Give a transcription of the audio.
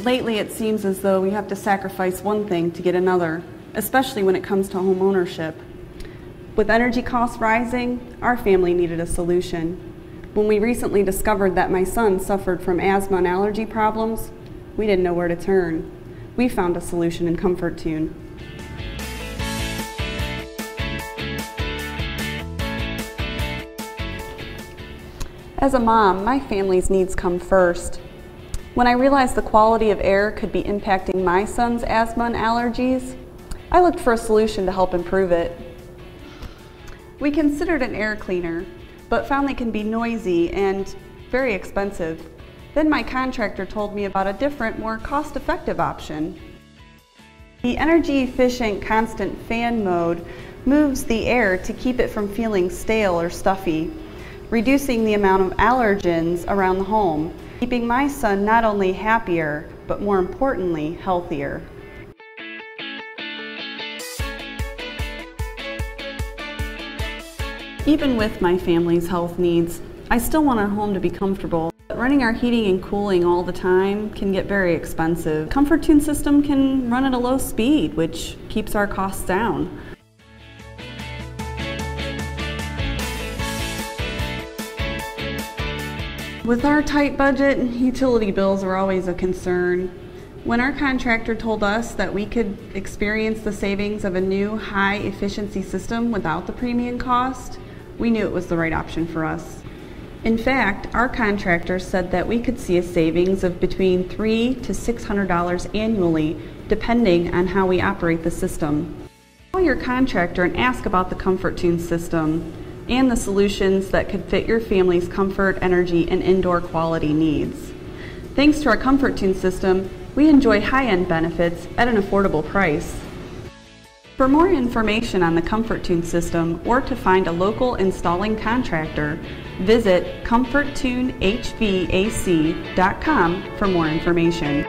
Lately, it seems as though we have to sacrifice one thing to get another, especially when it comes to home ownership. With energy costs rising, our family needed a solution. When we recently discovered that my son suffered from asthma and allergy problems, we didn't know where to turn. We found a solution in ComforTune. As a mom, my family's needs come first. When I realized the quality of air could be impacting my son's asthma and allergies, I looked for a solution to help improve it. We considered an air cleaner, but found they can be noisy and very expensive. Then my contractor told me about a different, more cost-effective option. The energy-efficient constant fan mode moves the air to keep it from feeling stale or stuffy, reducing the amount of allergens around the home, keeping my son not only happier, but more importantly, healthier. Even with my family's health needs, I still want our home to be comfortable. Running our heating and cooling all the time can get very expensive. ComforTune system can run at a low speed, which keeps our costs down. With our tight budget, utility bills are always a concern. When our contractor told us that we could experience the savings of a new high-efficiency system without the premium cost, we knew it was the right option for us. In fact, our contractor said that we could see a savings of between $300 to $600 annually, depending on how we operate the system. Call your contractor and ask about the ComforTune system and the solutions that could fit your family's comfort, energy, and indoor quality needs. Thanks to our ComforTune system, we enjoy high-end benefits at an affordable price. For more information on the ComforTune system or to find a local installing contractor, visit ComforTuneHVAC.com for more information.